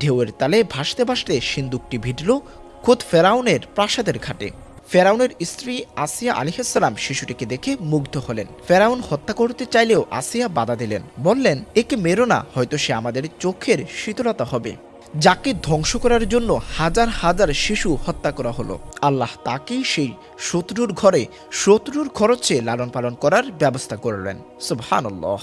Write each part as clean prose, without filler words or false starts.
ঢেউয়ের তালে ভাসতে ভাসতে সিন্দুকটি ভিড়ল খোদ ফেরাউনের প্রাসাদের ঘাটে। ফেরাউনের স্ত্রী আসিয়া আলাইহিসসালাম শিশুটিকে দেখে মুগ্ধ হলেন। ফেরাউন হত্যা করতে চাইলেও আসিয়া বাধা দিলেন, বললেন, একে মেরো না, হয়তো সে আমাদের চোখের শীতলতা হবে। যাকে ধ্বংস করার জন্য হাজার হাজার শিশু হত্যা করা হলো, আল্লাহ তাকেই সেই শত্রুর খরচে লালন পালন করার ব্যবস্থা করলেন। সুবহানাল্লাহ।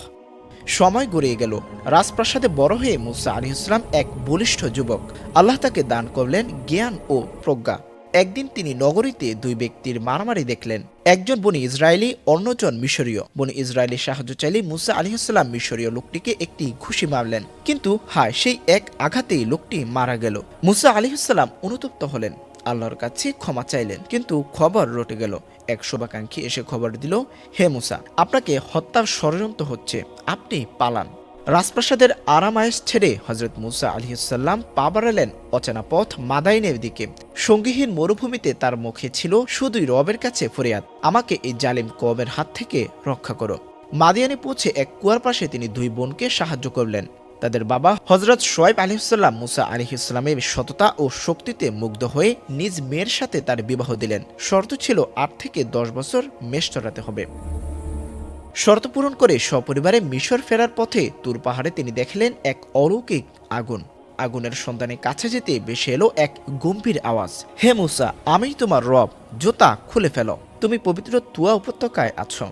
সময় গড়িয়ে গেল। রাজপ্রাসাদে বড় হয়ে মুসা আলাইহিস সালাম এক বলিষ্ঠ যুবক। আল্লাহ তাকে দান করলেন জ্ঞান ও প্রজ্ঞা। একদিন তিনি নগরীতে দুই ব্যক্তির মারামারি দেখলেন। একজন বনি ইসরায়েলি, অন্যজন মিশরীয়। বনি ইসরায়েলি সাহায্য চাইলে মুসা আলাইহিস সালাম মিশরীয় লোকটিকে একটি ঘুষি মারলেন, কিন্তু হায়, সেই এক আঘাতেই লোকটি মারা গেল। মুসা আলাইহিস সালাম অনুতপ্ত হলেন, আল্লাহর কাছে ক্ষমা চাইলেন, কিন্তু খবর রটে গেল। এক শুভাকাঙ্ক্ষী এসে খবর দিল, হে মুসা, আপনাকে হত্যার ষড়যন্ত্র হচ্ছে, আপনি পালান। রাজপ্রাসাদের আরামায়েশ ছেড়ে হযরত মুসা আলাইহিসসালাম পা বাড়ালেন অচেনা পথ মাদাইনের দিকে। সঙ্গীহীন মরুভূমিতে তার মুখে ছিল শুধুই রবের কাছে ফরিয়াদ, আমাকে এই জালিম কওমের হাত থেকে রক্ষা করো। মাদিয়ানে পৌঁছে এক কুয়ার পাশে তিনি দুই বোনকে সাহায্য করলেন। তাদের বাবা হযরত শুআয়ব আলাইহিসসালাম মুসা আলাইহিসসালামের সততা ও শক্তিতে মুগ্ধ হয়ে নিজ মেয়ের সাথে তার বিবাহ দিলেন। শর্ত ছিল ৮ থেকে ১০ বছর মেষ চড়াতে হবে। শর্ত পূরণ করে সপরিবারে মিশর ফেরার পথে তুর পাহাড়ে তিনি দেখলেন এক অলৌকিক আগুন। আগুনের সন্ধানে কাছে যেতে ভেসে এলো এক গম্ভীর আওয়াজ, হে মুসা, আমি তোমার রব, জুতা খুলে ফেলো, তুমি পবিত্র তুয়া উপত্যকায় আছো।